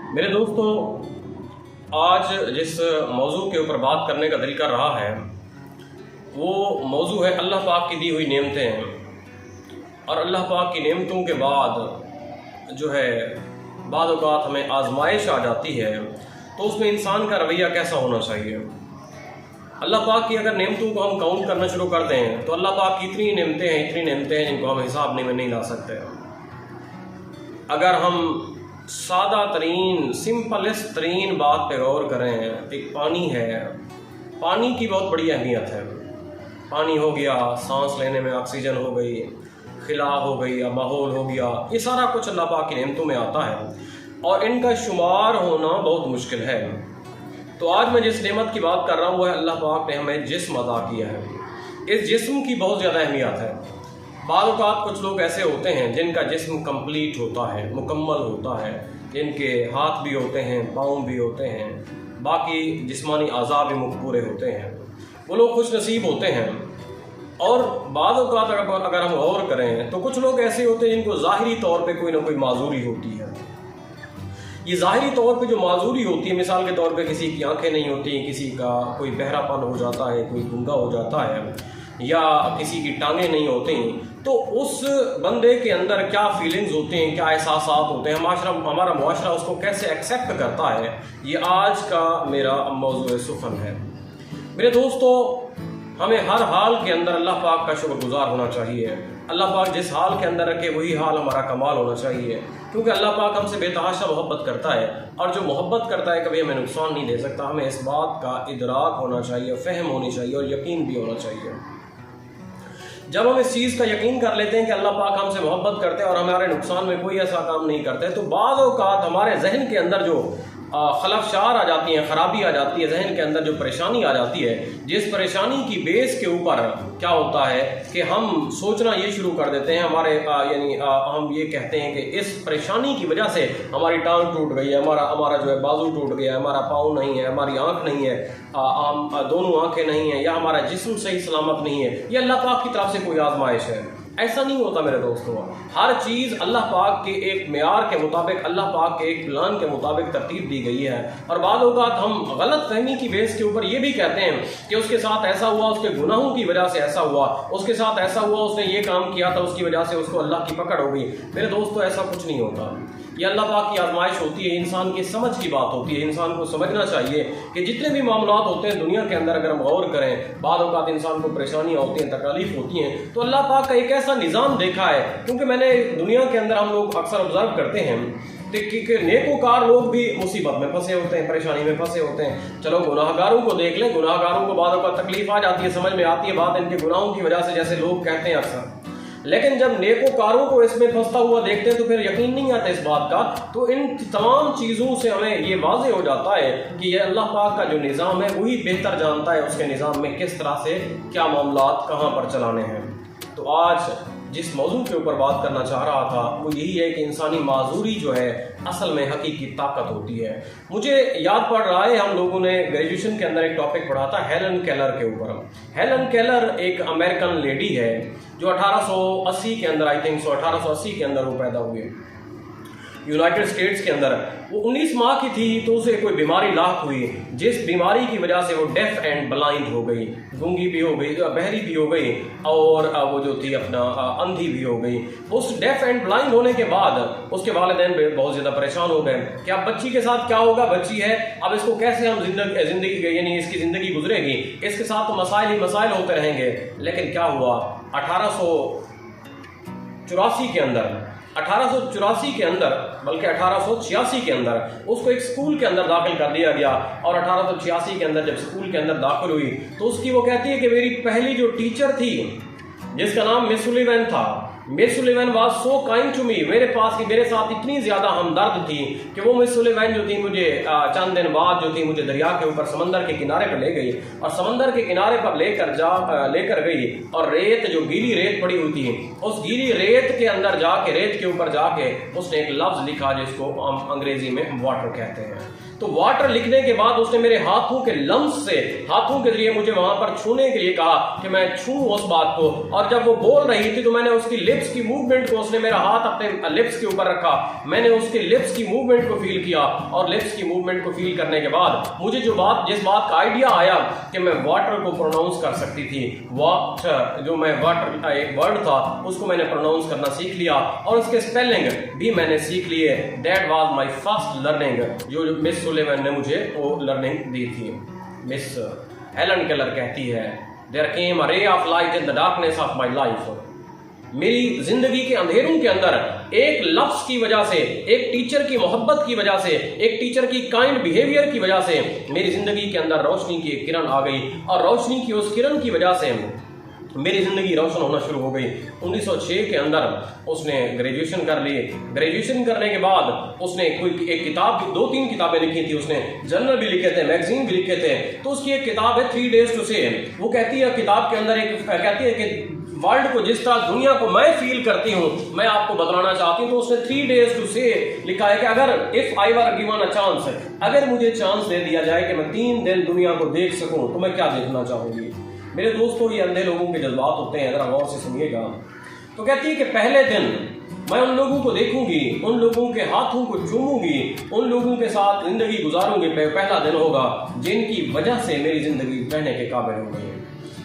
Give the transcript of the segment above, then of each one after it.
मेरे दोस्तों, आज जिस मौजू के ऊपर बात करने का दिल कर रहा है वो मौजू है अल्लाह पाक की दी हुई नेमतें। और अल्लाह पाक की नेमतों के बाद जो है बाद औक़ात हमें आजमाइश आ जाती है, तो उसमें इंसान का रवैया कैसा होना चाहिए। अल्लाह पाक की अगर नेमतों को हम काउंट करना शुरू कर दें तो अल्लाह पाक की इतनी नेमतें हैं जिनको हम हिसाब में नहीं ला सकते। अगर हम सादा तरीन सिंपलेस्ट तरीन बात पे गौर करें, एक पानी है, पानी की बहुत बड़ी अहमियत है। पानी हो गया, सांस लेने में ऑक्सीजन हो गई, खिला हो गई या माहौल हो गया, ये सारा कुछ अल्लाह पाक की नेमतों में आता है और इनका शुमार होना बहुत मुश्किल है। तो आज मैं जिस नेमत की बात कर रहा हूँ वह अल्लाह पाक ने हमें जिस्म अता किया है। इस जिस्म की बहुत ज़्यादा अहमियत है। बाद औक़ात कुछ लोग ऐसे होते हैं जिनका जिस्म कंप्लीट होता है, मुकम्मल होता है, जिनके हाथ भी होते हैं, पाँव भी होते हैं, बाकी जिस्मानी आज़ा भी पूरे होते हैं, वो लोग खुश नसीब होते हैं। और बाद औक़ात अगर हम गौर करें तो कुछ लोग ऐसे होते हैं जिनको ज़ाहिरी तौर पे कोई ना कोई माजूरी होती है। ये ज़ाहिरी तौर पे जो माजूरी होती है, मिसाल के तौर पे किसी की आंखें नहीं होती, किसी का कोई बहरापन हो जाता है, कोई गूंगा हो जाता है, या किसी की टांगें नहीं होती, तो उस बंदे के अंदर क्या फीलिंग्स होते हैं, क्या एहसासात होते हैं, हमारा मुआशरा उसको कैसे एक्सेप्ट करता है, ये आज का मेरा मौजूद सुफ़न है। मेरे दोस्तों, हमें हर हाल के अंदर अल्लाह पाक का शुक्रगुजार होना चाहिए। अल्लाह पाक जिस हाल के अंदर रखे वही हाल हमारा कमाल होना चाहिए, क्योंकि अल्लाह पाक हमसे बेतहाशा मोहब्बत करता है और जो मोहब्बत करता है कभी हमें नुकसान नहीं दे सकता। हमें इस बात का इदराक होना चाहिए, फ़हम होनी चाहिए और यकीन भी होना चाहिए। जब हम इस चीज़ का यकीन कर लेते हैं कि अल्लाह पाक हमसे मोहब्बत करते हैं और हमारे नुकसान में कोई ऐसा काम नहीं करते, तो बाद औक़ात हमारे जहन के अंदर जो खलफशार आ जाती हैं, ख़राबी आ जाती है, जहन के अंदर जो परेशानी आ जाती है, जिस परेशानी की बेस के ऊपर क्या होता है कि हम सोचना ये शुरू कर देते हैं, हम ये कहते हैं कि इस परेशानी की वजह से हमारी टांग टूट गई है, हमारा जो है बाजू टूट गया है, हमारा पाँव नहीं है, हमारी आँख नहीं है, हम दोनों आँखें नहीं हैं, या हमारा जिस्म सही सलामत नहीं है, ये अल्लाह पाक की तरफ से कोई आजमाइश है। ऐसा नहीं होता मेरे दोस्तों। हर चीज़ अल्लाह पाक के एक मेयार के मुताबिक, अल्लाह पाक के एक प्लान के मुताबिक तरतीब दी गई है। और बाद औक़ात हम गलत फहमी की बेस के ऊपर ये भी कहते हैं कि उसके साथ ऐसा हुआ, उसके गुनाहों की वजह से ऐसा हुआ, उसके साथ ऐसा हुआ, उसने ये काम किया था, उसकी वजह से उसको अल्लाह की पकड़ हो गई। मेरे दोस्तों, ऐसा कुछ नहीं होता। ये अल्लाह पाक की आजमाइश होती है, इंसान की समझ की बात होती है। इंसान को समझना चाहिए कि जितने भी मामलात होते हैं दुनिया के अंदर, अगर हम गौर करें, बाद औक़ात इंसान को परेशानियाँ होती हैं, तकलीफ होती हैं, तो अल्लाह पाक का एक ऐसा निज़ाम देखा है। क्योंकि मैंने दुनिया के अंदर हम लोग अक्सर ऑब्जर्व करते हैं कि नेकोकार लोग भी मुसीबत में फंसे होते हैं, परेशानी में फंसे होते हैं। चलो गुनाहगारों को देख लें, गुनाहगारों को बाद औक़ात तकलीफ आ जाती है, समझ में आती है बात इनके गुनाहों की वजह से, जैसे लोग कहते हैं अक्सर। लेकिन जब नेकोकारों को इसमें फंसता हुआ देखते हैं तो फिर यकीन नहीं आता इस बात का। तो इन तमाम चीज़ों से हमें ये वाज़ेह हो जाता है कि ये अल्लाह पाक का जो निज़ाम है वही बेहतर जानता है उसके निज़ाम में किस तरह से क्या मामलात कहाँ पर चलाने हैं। तो आज जिस मौजू के ऊपर बात करना चाह रहा था वो यही है कि इंसानी माजूरी जो है असल में हकीकी ताकत होती है। मुझे याद पड़ रहा है, हम लोगों ने ग्रेजुएशन के अंदर एक टॉपिक पढ़ा था हेलन केलर के ऊपर। हेलन केलर एक अमेरिकन लेडी है जो 1880 के अंदर, आई थिंक 1880 के अंदर वो पैदा हुई यूनाइटेड स्टेट्स के अंदर। वो 19 माह की थी तो उसे कोई बीमारी लाक हुई, जिस बीमारी की वजह से वो डेफ एंड ब्लाइंड हो गई, गूंगी भी हो गई, बहरी भी हो गई और वो जो थी अपना अंधी भी हो गई। उस डेफ एंड ब्लाइंड होने के बाद उसके वालिदैन बहुत ज़्यादा परेशान हो गए कि अब बच्ची के साथ क्या होगा, बच्ची है, अब इसको कैसे हम जिंदगी यानी इसकी ज़िंदगी गुजरेगी, इसके साथ तो मसाइल ही मसाइल होते रहेंगे। लेकिन क्या हुआ, 1884 के अंदर बल्कि 1886 के अंदर उसको एक स्कूल के अंदर दाखिल कर दिया गया। और 1886 के अंदर जब स्कूल के अंदर दाखिल हुई तो उसकी वो कहती है कि मेरी पहली जो टीचर थी जिसका नाम मिस सुलिवैन था, Miss Sullivan was so kind to me, मेरे साथ इतनी ज़्यादा हमदर्द थी कि वो मिस सुलिवैन जो थी मुझे चंद दिन बाद जो थी मुझे दरिया के ऊपर समंदर के किनारे पर ले गई और समंदर के किनारे पर लेकर गई और रेत जो गीली रेत पड़ी हुई थी उस गीली रेत के अंदर जाके, रेत के ऊपर जाके उसने एक लफ्ज़ लिखा जिसको हम अंग्रेजी में वाटर कहते हैं। तो वाटर लिखने के बाद उसने मेरे हाथों के लम्स से, हाथों के जरिए मुझे वहां पर छूने के लिए कहा कि मैं छूं उस बात को। और जब वो बोल रही थी तो मैंने उसकी लिप लिप्स की मूवमेंट को, उसने मेरा हाथ अपने लिप्स के ऊपर रखा, मैंने उसके लिप्स की मूवमेंट को फील किया और लिप्स की मूवमेंट को फील करने के बाद मुझे जिस बात का आइडिया आया कि मैं वाटर को प्रोनाउंस कर सकती थी, वाटर, जो मैं वाटर एक वर्ड था उसको मैंने प्रोनाउंस करना सीख लिया और उसके स्पेलिंग भी मैंने सीख लिए। That was my first learning, जो मिस सुलेमान ने मुझे वो लर्निंग दी थी। मिस हेलन केलर कहती है, there came a ray of light in the darkness of my life. मेरी जिंदगी के अंधेरों के अंदर एक लफ्ज की वजह से, एक टीचर की मोहब्बत की वजह से, एक टीचर की काइंड बिहेवियर की वजह से मेरी जिंदगी के अंदर रोशनी की एक किरण आ गई और रोशनी की उस किरण की वजह से मेरी ज़िंदगी रोशन होना शुरू हो गई। 1906 के अंदर उसने ग्रेजुएशन कर ली। ग्रेजुएशन करने के बाद उसने कोई एक किताब, 2-3 किताबें लिखी थी, उसने जर्नल भी लिखे थे, मैगजीन भी लिखे थे। तो उसकी एक किताब है 3 Days to Say। वो कहती है, किताब के अंदर एक कहती है कि वर्ल्ड को जिस तरह दुनिया को मैं फील करती हूँ मैं आपको बतलाना चाहती हूँ। तो उसने 3 Days to Say लिखा है कि अगर if I were given a chance, अगर मुझे चांस दे दिया जाए कि मैं 3 दिन दुनिया को देख सकूँ तो मैं क्या देखना चाहूँगी। मेरे दोस्तों, ये अंधे लोगों के जज्बात होते हैं, जरा गौर से सुनिएगा। तो कहती है कि पहले दिन मैं उन लोगों को देखूंगी, उन लोगों के हाथों को चूमूंगी, उन लोगों के साथ जिंदगी गुजारूंगी। पहला दिन होगा जिनकी वजह से मेरी जिंदगी रहने के काबिल हो गई।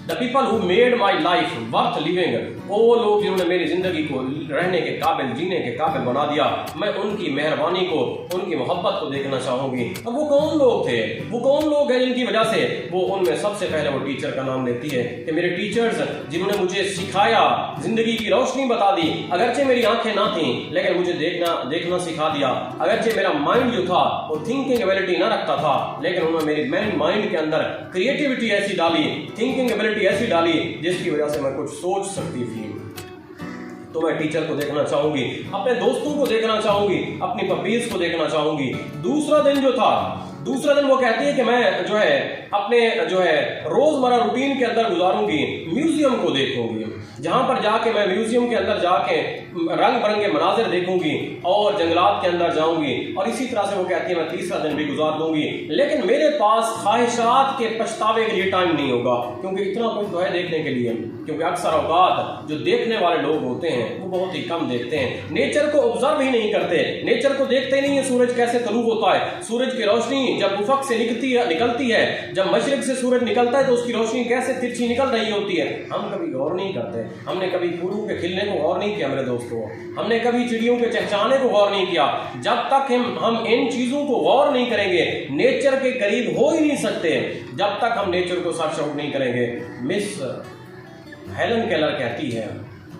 The people who made my life worth living, वो लोग जिन्होंने मेरी जिंदगी को रहने के काबिल, जीने के काबिल बना दिया, मैं उनकी मेहरबानी को, उनकी मोहब्बत को देखना चाहूंगी। अब वो कौन लोग थे, वो कौन लोग हैं जिनकी वजह से वो, उनमें सबसे पहले वो टीचर का नाम लेती है कि मेरे टीचर्स जिन्होंने मुझे सिखाया, जिंदगी की रोशनी बता दी। अगरचे मेरी आंखें ना थी लेकिन मुझे देखना सिखा दिया। अगरचे मेरा माइंड जो था वो थिंकिंग एबिलिटी ना रखता था, लेकिन उन्होंने मेरे माइंड के अंदर क्रिएटिविटी ऐसी डाली, थिंकिंग एबिलिटी ऐसी डाली जिसकी वजह से मैं कुछ सोच सकती थी। तो मैं टीचर को देखना चाहूंगी, अपने दोस्तों को देखना चाहूंगी, अपनी पब्बीज को देखना चाहूंगी। दूसरा दिन वो कहती है कि मैं जो है अपने जो है रोजमर्रा रूटीन के अंदर गुजारूंगी, म्यूजियम को देखूंगी, जहां पर जाके मैं म्यूजियम के अंदर जाके रंग बिरंगे मनाजिर देखूंगी और जंगलात के अंदर जाऊंगी। और इसी तरह से वो कहती है मैं तीसरा दिन भी गुजार दूंगी, लेकिन मेरे पास ख्वाहिशात के पछतावे के लिए टाइम नहीं होगा, क्योंकि इतना कुछ तो है देखने के लिए। क्योंकि अक्सर औकात जो देखने वाले लोग होते हैं वो बहुत ही कम देखते हैं, नेचर को ऑब्जर्व ही नहीं करते, नेचर को देखते नहीं है। सूरज कैसे तलू होता है, सूरज की रोशनी जब उफक से निकलती है, जब मशरिक से सूरज निकलता है तो उसकी रोशनी कैसे तिरछी निकल रही होती है, हम कभी गौर नहीं करते। हमने कभी फूलों के खिलने को गौर नहीं किया मेरे दोस्तों, हमने कभी चिड़ियों के चहचहाने को गौर नहीं किया। जब तक हम इन चीजों को गौर नहीं करेंगे, नेचर के करीब हो ही नहीं सकते जब तक हम नेचर को सर्च आउट नहीं करेंगे। मिस हेलन केलर कहती है,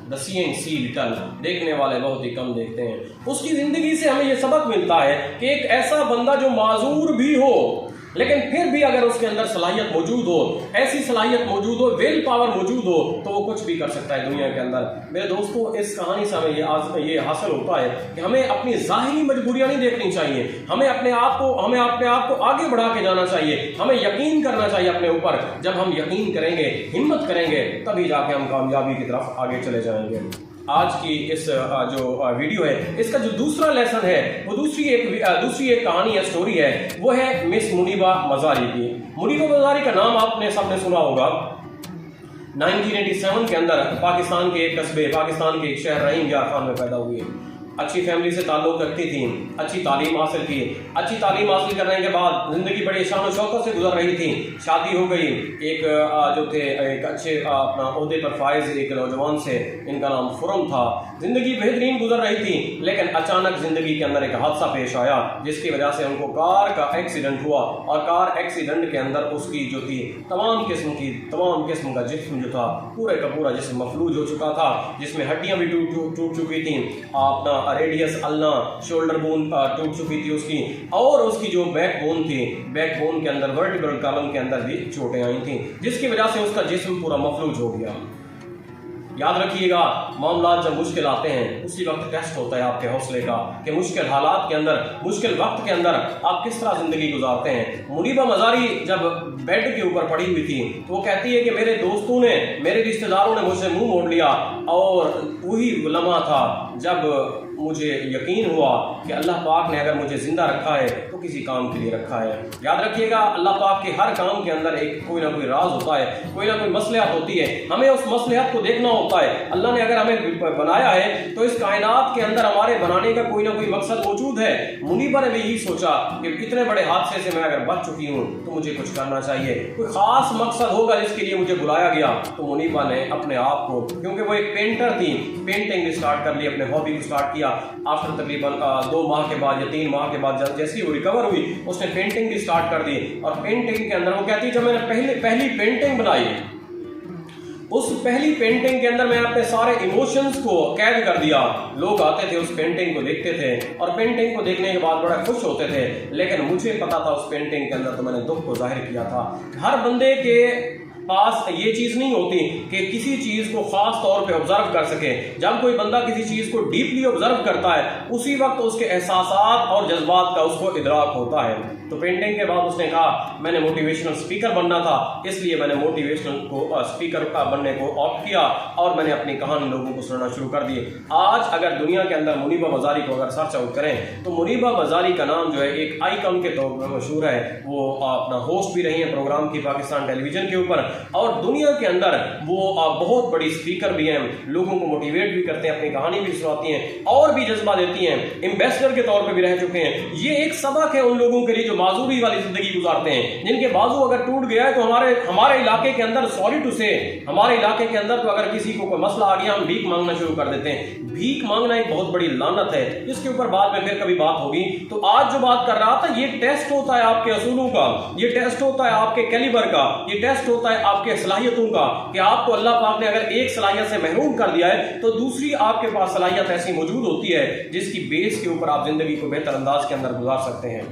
द सीइंग सी लिटल, देखने वाले बहुत ही कम देखते हैं। उसकी जिंदगी से हमें यह सबक मिलता है कि एक ऐसा बंदा जो माजूर भी हो लेकिन फिर भी अगर उसके अंदर सलाहियत मौजूद हो, ऐसी सलाहियत मौजूद हो, विल पावर मौजूद हो, तो वो कुछ भी कर सकता है दुनिया के अंदर। मेरे दोस्तों, इस कहानी से हमें ये हासिल होता है कि हमें अपनी ज़ाहिरी मजबूरियां नहीं देखनी चाहिए, हमें अपने आप को आगे बढ़ा के जाना चाहिए, हमें यकीन करना चाहिए अपने ऊपर। जब हम यकीन करेंगे, हिम्मत करेंगे, तभी जाके हम कामयाबी की तरफ आगे चले जाएंगे। आज की इस जो वीडियो है, इसका जो दूसरा लेसन है वो दूसरी एक कहानी है, स्टोरी है, वो है मिस मुनीबा मजारी की। मुनीबा मजारी का नाम आपने सबने सुना होगा। 1987 के अंदर पाकिस्तान के एक कस्बे, पाकिस्तान के एक शहर रहीम यार खान में पैदा हुई। अच्छी फैमिली से ताल्लुक़ रखती थी, अच्छी तालीम हासिल की। अच्छी तालीम हासिल करने के बाद ज़िंदगी बड़ी शान और शौकत से गुजर रही थी। शादी हो गई, एक जो थे एक अच्छे अपना ओहदे पर फायज एक नौजवान से, इनका नाम खुरम था। ज़िंदगी बेहतरीन गुजर रही थी, लेकिन अचानक ज़िंदगी के अंदर एक हादसा पेश आया जिसकी वजह से उनको कार का एक्सीडेंट हुआ। और कार एक्सीडेंट के अंदर उसकी जो थी तमाम किस्म का जिस्म जो था, पूरे का पूरा जिस्म मफलूज हो चुका था, जिसमें हड्डियाँ भी टूट चुकी थी, अपना रेडियस अल्ना शोल्डर बोन टूट चुकी थी उसकी, और उसकी जो बैक बोन थी, बैक बोन के अंदर वर्टिब्रल कॉलम के अंदर भी चोटें आई थी, जिसकी वजह से उसका जिस्म पूरा मफलूज हो गया। याद रखिएगा, मामला जब मुश्किल आते हैं उसी वक्त टेस्ट होता है आपके हौसले का कि मुश्किल हालात के अंदर, मुश्किल वक्त के अंदर आप किस तरह जिंदगी गुजारते हैं। मुनीबा मजारी जब बेड के ऊपर पड़ी हुई थी तो वो कहती है कि मेरे दोस्तों ने, मेरे रिश्तेदारों ने मुझसे मुंह मोड़ लिया, और वही लम्हा था जब मुझे यकीन हुआ कि अल्लाह पाक ने अगर मुझे ज़िंदा रखा है तो किसी काम के लिए रखा है। याद रखिएगा, अल्लाह पाक के हर काम के अंदर एक कोई ना कोई राज होता है, कोई ना कोई मसलहत होती है। हमें उस मसलहत को देखना होता है। अल्लाह ने अगर हमें बनाया है तो इस कायनात के अंदर हमारे बनाने का कोई ना कोई मकसद मौजूद है। मुनीबा ने भी यही सोचा कि इतने बड़े हादसे से मैं अगर बच चुकी हूँ तो मुझे कुछ करना चाहिए, कोई ख़ास मकसद होगा जिसके लिए मुझे बुलाया गया। तो मुनीबा ने अपने आप को, क्योंकि वो एक पेंटर थी, पेंटिंग स्टार्ट कर ली, अपने हॉबी को स्टार्ट किया। आफ्टर तकरीबन 2 माह के बाद या 3 माह के बाद जैसे ही वो रिकवर हुई उसने पेंटिंग भी स्टार्ट कर दी। और पेंटिंग के अंदर वो कहती, जब मैंने पहली पेंटिंग बनाई, उस पहली पेंटिंग के अंदर मैंने अपने सारे इमोशंस को कैद कर दिया। लोग आते थे, उस पेंटिंग को देखते थे और पेंटिंग को देखने के बाद बड़ा खुश होते थे, लेकिन मुझे पता था उस पेंटिंग के अंदर तो मैंने दुख को जाहिर किया था। हर बंदे के पास ये चीज़ नहीं होती कि किसी चीज़ को ख़ास तौर पे ऑब्जर्व कर सके। जब कोई बंदा किसी चीज़ को डीपली ऑब्जर्व करता है उसी वक्त उसके एहसासात और जज्बात का उसको इदराक होता है। तो पेंटिंग के बाद उसने कहा मैंने मोटिवेशनल स्पीकर बनना था, इसलिए मैंने मोटिवेशनल को स्पीकर बनने को ऑप्ट किया और मैंने अपनी कहानी लोगों को सुनाना शुरू कर दी। आज अगर दुनिया के अंदर मुनीबा बाज़ारी को अगर सर्च आउट करें तो मुनीबा बाज़ारी का नाम जो है एक आइकन के तौर पर मशहूर है। वो अपना होस्ट भी रही है प्रोग्राम की पाकिस्तान टेलीविज़न के ऊपर, और दुनिया के अंदर वो बहुत बड़ी स्पीकर भी हैं, लोगों को मोटिवेट भी करते हैं, अपनी कहानी भी सुनाती हैं और भी जज्बा देती हैं। एम्बेसडर के तौर पे भी रह चुके हैं। ये एक सबक है उन लोगों के लिए जो माजूरी वाली जिंदगी गुजारते हैं, जिनके बाजू अगर टूट गया है तो हमारे इलाके के अंदर, सॉरी टू से, हमारे इलाके के अंदर तो अगर किसी को कोई मसला आ गया हम भीख मांगना शुरू कर देते हैं। भीख मांगना एक बहुत बड़ी लानत है, इसके ऊपर बाद में फिर कभी बात होगी। तो आज जो बात कर रहा था, ये टेस्ट होता है आपके असूलों का, ये टेस्ट होता है आपके कैलिबर का, ये टेस्ट होता है आपके सलाहियतों का कि आपको अल्लाह पाक ने अगर एक सलाहियत से महरूम कर दिया है तो दूसरी आपके पास सलाहियत ऐसी मौजूद होती है जिसकी बेस के ऊपर आप जिंदगी को बेहतर अंदाज के अंदर गुजार सकते हैं।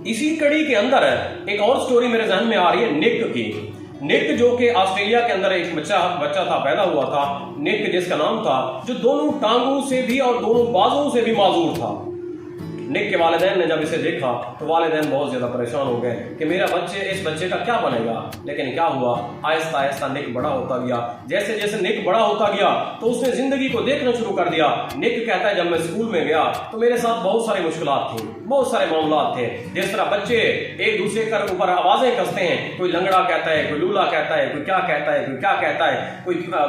इसी कड़ी के अंदर एक और स्टोरी मेरे जहन में आ रही है निक की। निक जो कि ऑस्ट्रेलिया के अंदर एक बच्चा था, पैदा हुआ था, निक जिसका नाम था, जो दोनों टांगों से भी और दोनों बाजुओं से भी माजूर था। निक के वालिदैन ने जब इसे देखा तो वालिदैन बहुत ज़्यादा परेशान हो गए कि इस बच्चे का क्या बनेगा। लेकिन क्या हुआ, आहिस्ता आहिस्ता निक बड़ा होता गया। जैसे जैसे निक बड़ा होता गया तो उसने ज़िंदगी को देखना शुरू कर दिया। निक कहता है जब मैं स्कूल में गया तो मेरे साथ बहुत सारी मुश्किलात थी, बहुत सारे मामला थे। जिस तरह बच्चे एक दूसरे के ऊपर आवाज़ें कसते हैं, कोई लंगड़ा कहता है, कोई लूला कहता है, कोई क्या कहता है, कोई क्या कहता है,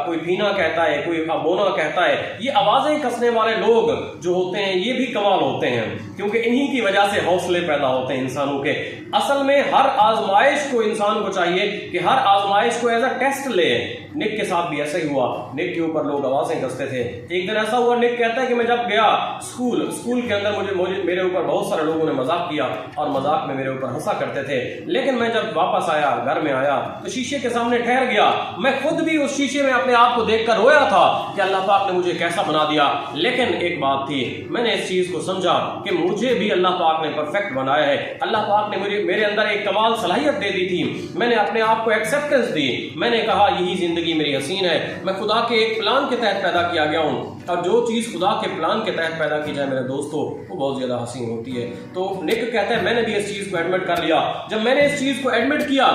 कोई फीना कहता है, कोई बोना कहता है। ये आवाज़ें कसने वाले लोग जो होते हैं ये भी कमाल होते हैं, क्योंकि इन्हीं की वजह से हौसले पैदा होते हैं इंसानों के। असल में हर आजमाइश को इंसान को चाहिए कि हर आजमाइश को एज अ टेस्ट ले। निक के साथ भी ऐसा ही हुआ। निक के ऊपर लोग आवाजें कसते थे। एक दिन ऐसा हुआ, निक कहता है कि मैं जब गया स्कूल के अंदर मुझे मेरे ऊपर बहुत सारे लोगों ने मजाक किया और मजाक में मेरे ऊपर हंसा करते थे, लेकिन मैं जब वापस आया, घर में आया तो शीशे के सामने ठहर गया। मैं खुद भी उस शीशे में अपने आप को देखकर रोया था कि अल्लाह पाक ने मुझे कैसा बना दिया। लेकिन एक बात थी, मैंने इस चीज को समझा कि मुझे भी अल्लाह पाक ने परफेक्ट बनाया है। अल्लाह पाक ने मेरे अंदर एक कमाल सलाहियत दे दी थी। मैंने अपने आप को एक्सेप्टेंस दी। मैंने कहा यही जिंदगी मेरी हसीन है, मैं खुदा के एक प्लान के तहत पैदा किया गया हूँ, और जो चीज़ खुदा के प्लान के तहत पैदा की जाए मेरे दोस्तों वो बहुत ज़्यादा हसीन होती है। तो निक कहता है मैंने भी इस चीज़ को एडमिट कर लिया। जब मैंने इस चीज़ को एडमिट किया,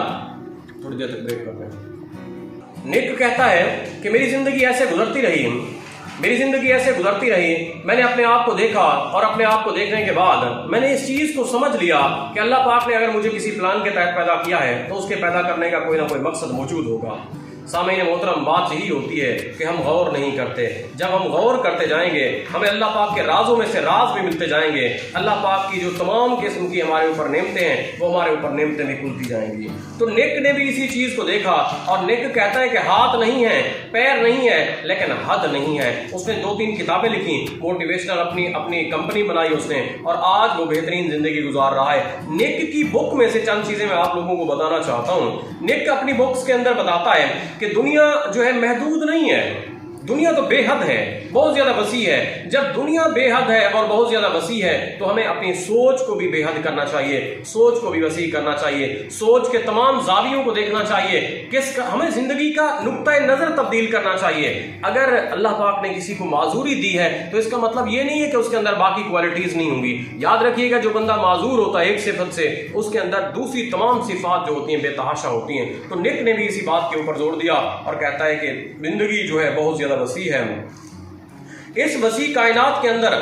थोड़ी देर तक ब्रेक करते हैं। निक कहता है कि मेरी ज़िंदगी ऐसे गुजरती रही, मैंने अपने आप को देखा और अपने आप को देखने के बाद मैंने इस चीज़ को समझ लिया कि अल्लाह पाक ने अगर मुझे किसी प्लान के तहत पैदा किया है तो उसके पैदा करने का कोई ना कोई मकसद मौजूद होगा। सामईन मोहतरम, बात यही होती है कि हम गौर नहीं करते। जब हम गौर करते जाएंगे हमें अल्लाह पाक के राजों में से राज भी मिलते जाएंगे। अल्लाह पाक की जो तमाम किस्म की हमारे ऊपर नेमतें हैं वो हमारे ऊपर नेमतें भी खुलती जाएंगी। तो निक ने भी इसी चीज़ को देखा और निक कहता है कि हाथ नहीं है, पैर नहीं है, लेकिन हद नहीं है। उसने 2-3 किताबें लिखी, मोटिवेशनल अपनी कंपनी बनाई उसने, और आज वो बेहतरीन जिंदगी गुजार रहा है। निक की बुक में से चंद चीज़ें मैं आप लोगों को बताना चाहता हूँ। निक अपनी बुक्स के अंदर बताता है कि दुनिया जो है महदूद नहीं है, दुनिया तो बेहद है, बहुत ज्यादा वसी है। जब दुनिया बेहद है और बहुत ज्यादा वसी है तो हमें अपनी सोच को भी बेहद करना चाहिए, सोच को भी वसी करना चाहिए, सोच के तमाम जावियों को देखना चाहिए। हमें जिंदगी का नुक्ता नजर तब्दील करना चाहिए। अगर अल्लाह पाक ने किसी को माजूरी दी है तो इसका मतलब ये नहीं है कि उसके अंदर बाकी क्वालिटीज नहीं होंगी। याद रखिएगा, जो बंदा माजूर होता है एक सिफत से, उसके अंदर दूसरी तमाम सिफात जो होती हैं बेतहाशा होती हैं। तो निक ने भी इसी बात के ऊपर जोर दिया और कहता है कि जिंदगी जो है बहुत ज्यादा वसी है। इस वसी कायनात के अंदर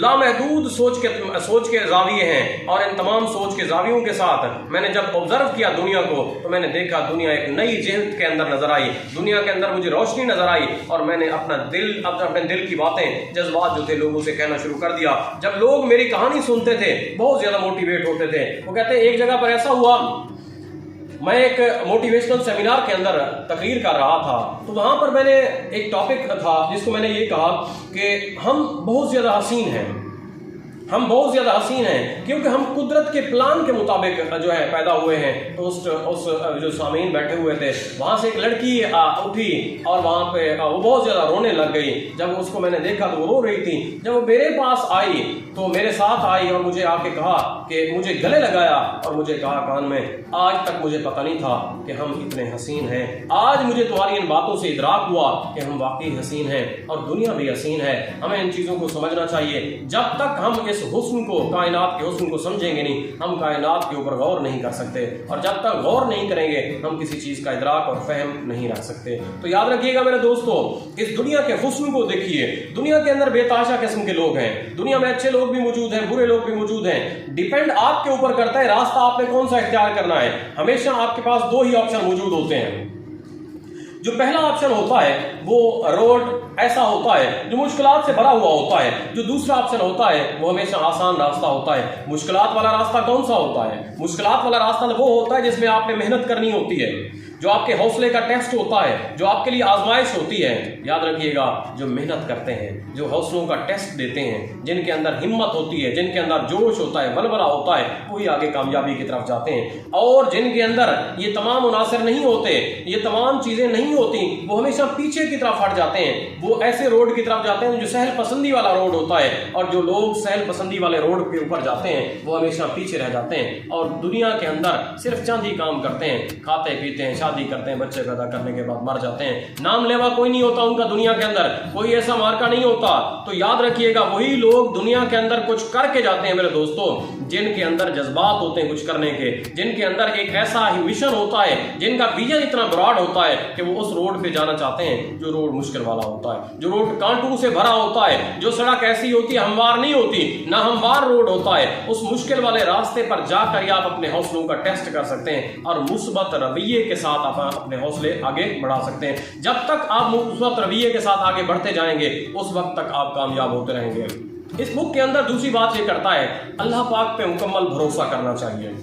लामहदूद सोच के जाविये हैं, और इन तमाम सोच के जावियों के साथ मैंने जब ऑब्जर्व किया दुनिया को, तो मैंने देखा दुनिया एक नई जिहत के अंदर नजर आई, दुनिया के अंदर मुझे रोशनी नजर आई, और मैंने अपने दिल की बातें, जज्बात जो थे लोगों से कहना शुरू कर दिया। जब लोग मेरी कहानी सुनते थे बहुत ज्यादा मोटिवेट होते थे। वो कहते हैं एक जगह पर ऐसा हुआ, मैं एक मोटिवेशनल सेमिनार के अंदर तकरीर कर रहा था, तो वहां पर मैंने एक टॉपिक था जिसको मैंने ये कहा कि हम बहुत ज्यादा हसीन हैं, हम बहुत ज्यादा हसीन हैं क्योंकि हम कुदरत के प्लान के मुताबिक जो है पैदा हुए हैं। तो उस जो सामीन बैठे हुए थे वहां से एक लड़की उठी और वहां पे वो बहुत ज्यादा रोने लग गई। जब उसको मैंने देखा तो वो रो रही थी। जब वो मेरे पास आई तो मेरे साथ आई और मुझे आके कहा कि मुझे गले लगाया और मुझे कहा कान में, आज तक मुझे पता नहीं था कि हम इतने हसीन हैं, आज मुझे तुम्हारी इन बातों से इदराक हुआ कि हम वाकई हसीन हैं और दुनिया भी हसीन है। हमें इन चीजों को समझना चाहिए। जब तक हम इस हुस्न को, कायनात के हुस्न को समझेंगे नहीं, हम कायनात के ऊपर गौर नहीं कर सकते, और जब तक गौर नहीं करेंगे हम किसी चीज का इदराक और फहम नहीं रख सकते। तो याद रखिएगा मेरे दोस्तों, इस दुनिया के हुस्न को देखिए। दुनिया के अंदर बेताशा किस्म के लोग हैं, दुनिया में अच्छे लोग भी मौजूद हैं, बुरे लोग भी मौजूद हैं। डिपेंड आपके ऊपर करता है रास्ता आपने कौन सा इख्तियार करना है। हमेशा आपके पास दो ही ऑप्शन मौजूद होते हैं। जो पहला ऑप्शन होता है वो रोड ऐसा होता है जो मुश्किलात से भरा हुआ होता है। जो दूसरा ऑप्शन होता है वो हमेशा आसान रास्ता होता है। मुश्किलात वाला रास्ता कौन सा होता है? मुश्किलात वाला रास्ता वो होता है जिसमें आपने मेहनत करनी होती है, जो आपके हौसले का टेस्ट होता है, जो आपके लिए आजमाइश होती है। याद रखिएगा, जो मेहनत करते हैं, जो हौसलों का टेस्ट देते हैं, जिनके अंदर हिम्मत होती है, जिनके अंदर जोश होता है, बलबला होता है, वही आगे कामयाबी की तरफ जाते हैं। और जिनके अंदर ये तमाम उनासिर नहीं होते, ये तमाम चीजें नहीं होती, वो हमेशा पीछे की तरफ हट जाते हैं। वो ऐसे रोड की तरफ जाते हैं जो सहल पसंदी वाला रोड होता है, और जो लोग सहल पसंदी वाले रोड के ऊपर जाते हैं वो हमेशा पीछे रह जाते हैं और दुनिया के अंदर सिर्फ चंद ही काम करते हैं, खाते पीते हैं, शादी करते हैं, बच्चे पैदा करने के बाद मर जाते हैं। नाम लेवा कोई नहीं होता उनका, दुनिया के अंदर कोई ऐसा मार्का नहीं होता। तो याद रखिएगा, वही लोग दुनिया के अंदर कुछ करके जाते हैं मेरे दोस्तों, जिनके अंदर जज्बात होते हैं कुछ करने के, जिनके अंदर एक ऐसा ही विजन होता है, जिनका विजन इतना ब्रॉड होता है कि वो उस रोड पे जाना चाहते हैं जो रोड मुश्किल वाला होता है, जो रोड कांटों से भरा होता है, जो सड़क ऐसी होती है हमवार नहीं होती, ना हमवार रोड होता है। उस मुश्किल वाले रास्ते पर जाकर आप अपने हौसलों का टेस्ट कर सकते हैं और मुस्बत रवैये के साथ आप अपने हौसले आगे बढ़ा सकते हैं। जब तक आप मुस्बत रवैये के साथ आगे बढ़ते जाएंगे उस वक्त तक आप कामयाब होते रहेंगे। इस बुक के अंदर दूसरी बात ये करता है, अल्लाह पाक पे मुकम्मल भरोसा करना चाहिए।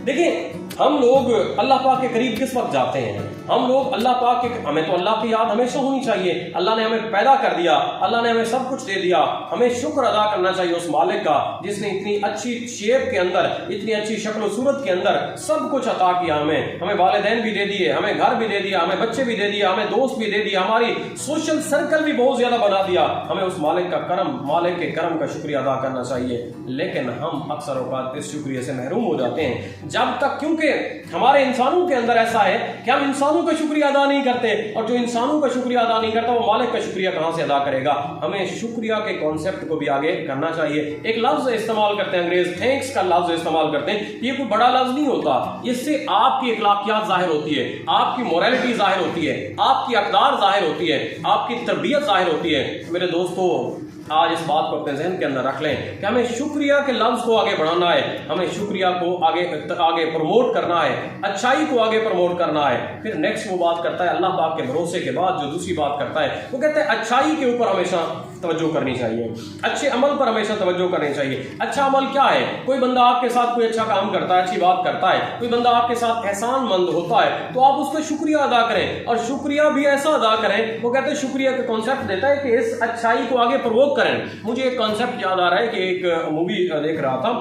देखिए, हम लोग अल्लाह पाक के करीब किस वक्त जाते हैं? हम लोग अल्लाह पाक के, हमें तो अल्लाह की याद हमेशा होनी चाहिए। अल्लाह ने हमें पैदा कर दिया, अल्लाह ने हमें सब कुछ दे दिया, हमें शुक्र अदा करना चाहिए उस मालिक का जिसने इतनी अच्छी शेप के अंदर, इतनी अच्छी शक्ल सूरत के अंदर सब कुछ अता किया। हमें वालिदैन भी दे दिए, हमें घर भी दे दिया, हमें बच्चे भी दे दिया, हमें दोस्त भी दे दिया, हमारी सोशल सर्कल भी बहुत ज्यादा बना दिया। हमें उस मालिक का करम, मालिक के करम का शुक्रिया अदा करना चाहिए। लेकिन हम अक्सर औकात इस शुक्रिया से महरूम हो जाते हैं जब तक, क्योंकि हमारे इंसानों के अंदर ऐसा है कि हम इंसानों का शुक्रिया अदा नहीं करते, और जो इंसानों का शुक्रिया अदा नहीं करता वो मालिक का शुक्रिया कहां से अदा करेगा? हमें शुक्रिया के कॉन्सेप्ट को भी आगे करना चाहिए। एक लफ्ज इस्तेमाल करते हैं अंग्रेज, थैंक्स का लफ्ज इस्तेमाल करते हैं। ये कोई बड़ा लफ्ज नहीं होता, इससे आपकी अखलाकियात जाहिर होती है, आपकी मोरालिटी जाहिर होती है, आपकी अक़दार जाहिर होती है, आपकी तरबियत जाहिर होती है। मेरे दोस्तों, आज इस बात को अपने जहन के अंदर रख लें कि हमें शुक्रिया के लफ्ज को आगे बढ़ाना है, हमें शुक्रिया को आगे प्रमोट करना है, अच्छाई को आगे प्रमोट करना है। फिर नेक्स्ट वो बात करता है अल्लाह पाक के भरोसे के बाद, जो दूसरी बात करता है वो कहते हैं अच्छाई के ऊपर हमेशा तवज्जो करनी चाहिए, अच्छे अमल पर हमेशा तवज्जो करनी चाहिए। अच्छा अमल क्या है? कोई बंदा आपके साथ कोई अच्छा काम करता है, अच्छी बात करता है, कोई बंदा आपके साथ एहसानमंद होता है, तो आप उसका शुक्रिया अदा करें, और शुक्रिया भी ऐसा अदा करें। वो कहते हैं शुक्रिया का कॉन्सेप्ट देता है कि इस अच्छाई को आगे प्रवोक करें। मुझे एक कॉन्सेप्ट याद आ रहा है कि एक मूवी देख रहा था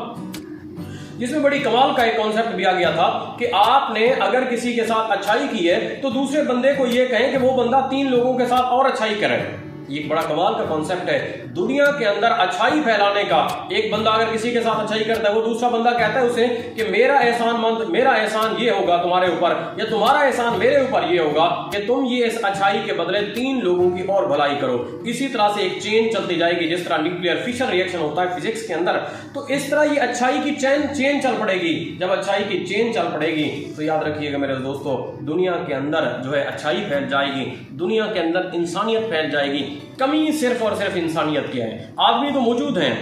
जिसमें बड़ी कमाल का एक कॉन्सेप्ट भी आ गया था कि आपने अगर किसी के साथ अच्छाई की है तो दूसरे बंदे को यह कहें कि वो बंदा 3 लोगों के साथ और अच्छाई करे। ये बड़ा कमाल का कॉन्सेप्ट है। दुनिया के अंदर अच्छाई फैलाने का, एक बंदा अगर किसी के साथ अच्छाई करता है, वो दूसरा बंदा कहता है उसे कि मेरा एहसान ये होगा तुम्हारे ऊपर, या तुम्हारा एहसान मेरे ऊपर ये होगा कि तुम ये इस अच्छाई के बदले 3 लोगों की और भलाई करो। इसी तरह से एक चेन चलती जाएगी, जिस तरह न्यूक्लियर फिशन रिएक्शन होता है फिजिक्स के अंदर, तो इस तरह ये अच्छाई की चेन चल पड़ेगी। जब अच्छाई की चेन चल पड़ेगी तो याद रखिएगा मेरे दोस्तों, दुनिया के अंदर जो है अच्छाई फैल जाएगी, दुनिया के अंदर इंसानियत फैल जाएगी, कमी सिर्फ और सिर्फ इंसानियत की है। आदमी तो मौजूद हैं,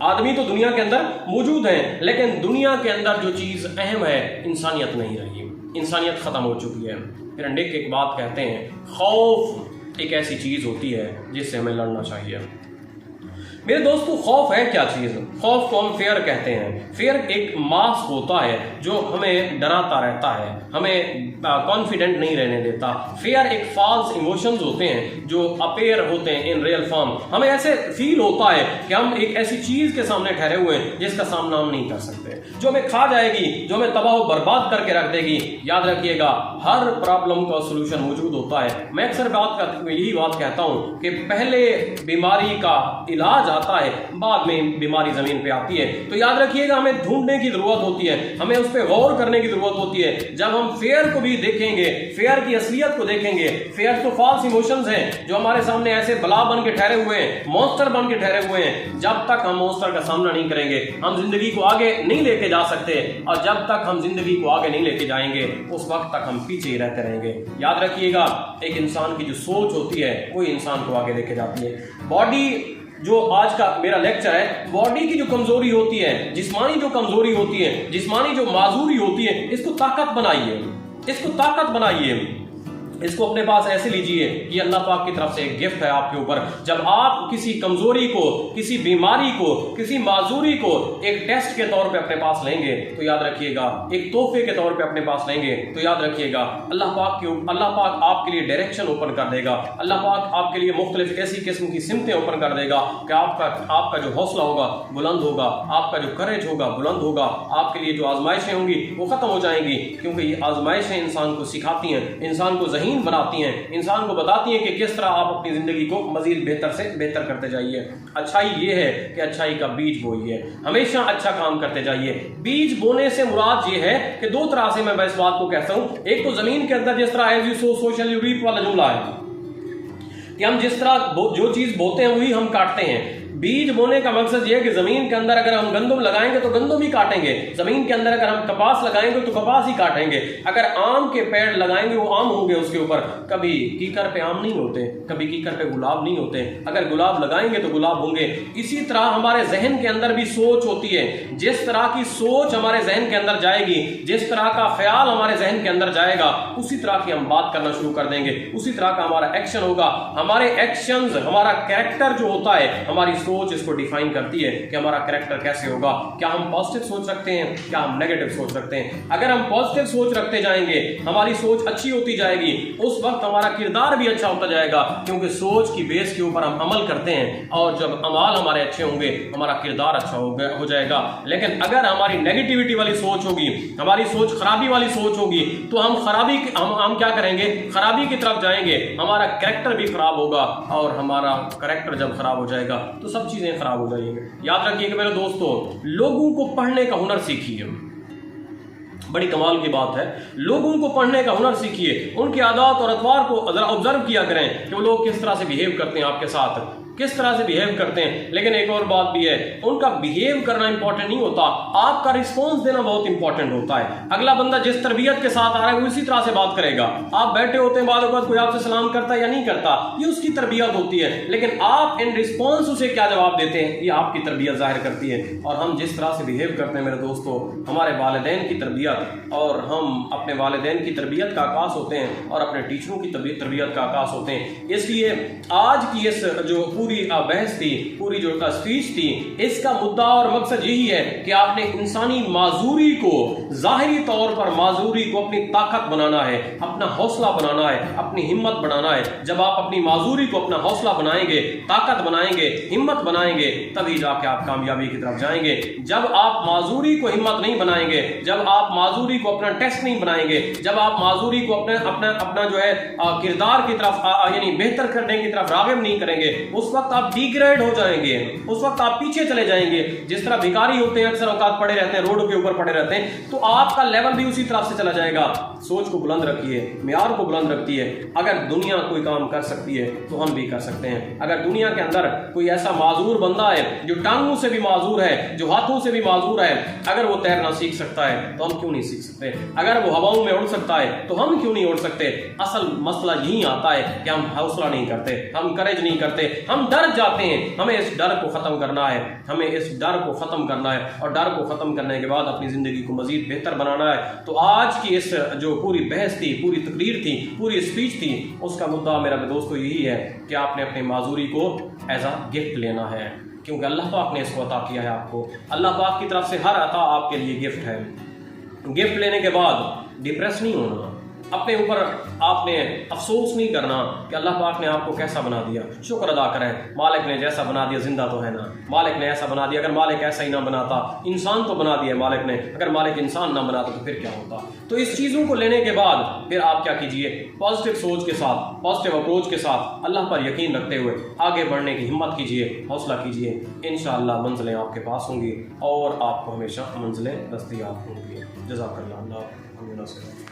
आदमी तो दुनिया के अंदर मौजूद हैं, लेकिन दुनिया के अंदर जो चीज़ अहम है इंसानियत नहीं रही, इंसानियत ख़त्म हो चुकी है। फिर निक एक बात कहते हैं, खौफ एक ऐसी चीज़ होती है जिससे हमें लड़ना चाहिए। मेरे दोस्तों, खौफ है क्या चीज़? खौफ को हम फेयर कहते हैं। फेयर एक मास्क होता है जो हमें डराता रहता है, हमें कॉन्फिडेंट नहीं रहने देता। फेयर एक फॉल्स इमोशंस होते हैं जो अपेयर होते हैं इन रियल फॉर्म। हमें ऐसे फील होता है कि हम एक ऐसी चीज़ के सामने ठहरे हुए हैं जिसका सामना हम नहीं कर सकते, जो हमें खा जाएगी, जो हमें तबाह बर्बाद करके रख देगी। याद रखिएगा, हर प्रॉब्लम का सोल्यूशन मौजूद होता है। मैं अक्सर यही बात कहता हूँ कि पहले बीमारी का इलाज आता है, बाद में बीमारी जमीन पे आती है। तो याद रखिएगा, हमें ढूंढने की जरूरत होती है, हमें उस पर गौर करने की जरूरत होती है। जब हम फेयर को भी देखेंगे, फेयर की असलियत को देखेंगे, फेयर तो फॉल्स इमोशंस हैं जो हमारे सामने ऐसे बला बन के ठहरे हुए हैं, मॉन्स्टर बन के ठहरे हुए हैं। जब तक हम मॉन्स्टर का सामना नहीं करेंगे, हम जिंदगी को आगे नहीं लेके जा सकते, और जब तक हम जिंदगी को आगे नहीं लेके जाएंगे, उस वक्त तक हम पीछे ही रहते रहेंगे। याद रखिएगा, एक इंसान की जो सोच होती है वो इंसान को आगे लेके जाती है। बॉडी, जो आज का मेरा लेक्चर है, बॉडी की जो कमजोरी होती है, जिस्मानी जो कमजोरी होती है, जिस्मानी जो माजूरी होती है, इसको ताकत बनाइए, इसको ताकत बनाइए। इसको अपने पास ऐसे लीजिए कि अल्लाह पाक की तरफ से एक गिफ्ट है आपके ऊपर। जब आप किसी कमजोरी को, किसी बीमारी को, किसी माजूरी को एक टेस्ट के तौर पे अपने पास लेंगे, तो याद रखिएगा, एक तोहफे के तौर पे अपने पास लेंगे, तो याद रखिएगा अल्लाह पाक आपके लिए डायरेक्शन ओपन कर देगा। अल्लाह पाक आपके लिए मुख्तलिफ ऐसी किस्म की सिमतें ओपन कर देगा कि आपका जो हौसला होगा बुलंद होगा, आपका जो करेज होगा बुलंद होगा। आपके लिए जो आजमाइशें होंगी वो खत्म हो जाएंगी, क्योंकि ये आजमाइशें इंसान को सिखाती हैं, इंसान को ज़हीन बनाती हैं, इंसान को बताती हैं कि किस तरह आप अपनी जिंदगी को मजीद बेहतर से बेहतर करते जाइए। अच्छाई ये है कि अच्छाई का बीज बोइए, हमेशा अच्छा काम करते जाइए। बीज बोने से मुराद ये है कि दो तरह से मैं इस बात को कहता हूं। एक तो जमीन के अंदर जिस तरह as you sow so shall you reap वाला जुमला है कि हम जिस तरह जो चीज बोते हैं वही हम काटते हैं। बीज बोने का मकसद यह है कि जमीन के अंदर अगर हम गंदम लगाएंगे तो गंदम ही काटेंगे, जमीन के अंदर अगर हम कपास लगाएंगे तो कपास ही काटेंगे। अगर आम के पेड़ लगाएंगे वो आम होंगे उसके ऊपर। कभी कीकर पे आम नहीं होते, कभी कीकर पे गुलाब नहीं होते। अगर गुलाब लगाएंगे तो गुलाब होंगे। इसी तरह हमारे जहन के अंदर भी सोच होती है। जिस तरह की सोच हमारे जहन के अंदर जाएगी, जिस तरह का ख्याल हमारे जहन के अंदर जाएगा, उसी तरह की हम बात करना शुरू कर देंगे, उसी तरह का हमारा एक्शन होगा। हमारे एक्शंस, हमारा कैरेक्टर जो होता है, हमारी सोच इसको डिफाइन करती है कि हमारा कैरेक्टर कैसे होगा। क्या हम पॉजिटिव सोच रखते हैं, क्या हम नेगेटिव सोच रखते हैं। अगर हम पॉजिटिव सोच रखते जाएंगे, हमारी सोच अच्छी होती जाएगी, उस वक्त हमारा किरदार भी अच्छा होता जाएगा, क्योंकि सोच की बेस के ऊपर हम अमल करते हैं। और जब अमाल हमारे अच्छे होंगे, हमारा किरदार अच्छा हो जाएगा। लेकिन अगर हमारी नेगेटिविटी वाली सोच होगी, हमारी सोच खराबी वाली सोच होगी, तो हम क्या करेंगे, खराबी की तरफ जाएंगे। हमारा कैरेक्टर भी खराब होगा, और हमारा कैरेक्टर जब खराब हो जाएगा तो सब चीजें खराब हो जाएंगे। याद रखिएगा मेरे दोस्तों, लोगों को पढ़ने का हुनर सीखिए। बड़ी कमाल की बात है, लोगों को पढ़ने का हुनर सीखिए। उनके आदत और अतवार को जरा ऑब्जर्व किया करें कि वो लोग किस तरह से बिहेव करते हैं आपके साथ, किस तरह से बिहेव करते हैं। लेकिन एक और बात भी है, उनका बिहेव करना इंपॉर्टेंट नहीं होता, आपका रिस्पॉन्स देना बहुत इंपॉर्टेंट होता है। अगला बंदा जिस तरबियत के साथ आ रहा है वो इसी तरह से बात करेगा। आप बैठे होते हैं, बाद कोई आपसे सलाम करता है या नहीं करता, ये उसकी तरबियत होती है। लेकिन आप इन रिस्पॉन्स उसे क्या जवाब देते हैं, ये आपकी तरबियत जाहिर करती है। और हम जिस तरह से बिहेव करते हैं मेरे दोस्तों, हमारे वालिदैन की तरबियत, और हम अपने वालिदैन की तरबियत का आकाश होते हैं, और अपने टीचरों की तरबियत का आकाश होते हैं। इसलिए आज की इस जो पूरी बहस थी, पूरी जो स्पीच थी, इसका मुद्दा और मकसद यही है कि आपने इंसानी माजूरी को, जाहिरी तौर पर माजूरी को अपनी ताकत बनाना है, अपना हौसला बनाना है, अपनी हिम्मत बनाना है। जब आप अपनी माजूरी को अपना हौसला बनाएंगे, ताकत बनाएंगे, हिम्मत बनाएंगे, तभी जाके आप कामयाबी की तरफ जाएंगे। जब आप माजूरी को हिम्मत नहीं बनाएंगे, जब आप माजूरी को अपना टेस्ट नहीं बनाएंगे, जब आप माजूरी को अपना जो है किरदार की तरफ यानी बेहतर करने की तरफ राग़िब नहीं करेंगे, उस वक्त आप डिग्रेड हो जाएंगे। करेंगे उस वक्त आप पीछे चले जाएंगे। जिस तरह भिखारी होते हैं अक्सर औकात पड़े रहते हैं, रोडों के ऊपर पड़े रहते हैं, तो आपका लेवल भी उसी तरफ से चला जाएगा। सोच को बुलंद रखिए, मियार को बुलंद रखिए। अगर दुनिया कोई काम कर सकती है तो हम भी कर सकते हैं। अगर दुनिया के अंदर कोई ऐसा माजूर बंदा है जो टांगों से भी माजूर है, जो हाथों से भी माजूर है, अगर वो तैरना सीख सकता है तो हम क्यों नहीं सीख सकते? अगर वो हवाओं में उड़ सकता है तो हम क्यों नहीं उड़ सकते? असल मसला यही आता है कि हम हौसला नहीं करते, हम करेज नहीं करते, हम डर जाते हैं। हमें इस डर को खत्म करना है, हमें इस डर को खत्म करना है, और डर को खत्म करने के बाद अपनी जिंदगी को मजीद बेहतर बनाना है। तो आज की इस जो पूरी बहस थी, पूरी तकरीर थी, पूरी स्पीच थी, उसका मुद्दा मेरा दोस्तों यही है कि आपने अपनी माजूरी को एज अ गिफ्ट लेना है, क्योंकि अल्लाह पाक ने इसको अता किया है आपको। अल्लाह पाक की तरफ से हर अता आपके लिए गिफ्ट है। गिफ्ट लेने के बाद डिप्रेस नहीं होना, अपने ऊपर आपने अफसोस नहीं करना कि अल्लाह पाक ने आपको कैसा बना दिया। शुक्र अदा करें, मालिक ने जैसा बना दिया, जिंदा तो है ना, मालिक ने ऐसा बना दिया। अगर मालिक ऐसा ही ना बनाता, इंसान तो बना दिया मालिक ने, अगर मालिक इंसान ना बनाता तो फिर क्या होता? तो इस चीज़ों को लेने के बाद फिर आप क्या कीजिए, पॉजिटिव सोच के साथ, पॉजिटिव अप्रोच के साथ, अल्लाह पर यकीन रखते हुए आगे बढ़ने की हिम्मत कीजिए, हौसला कीजिए। इंशाअल्लाह मंजिलें आपके पास होंगी और आपको हमेशा मंजिलें दस्तयाब होंगी। जज़ाकल्लाह।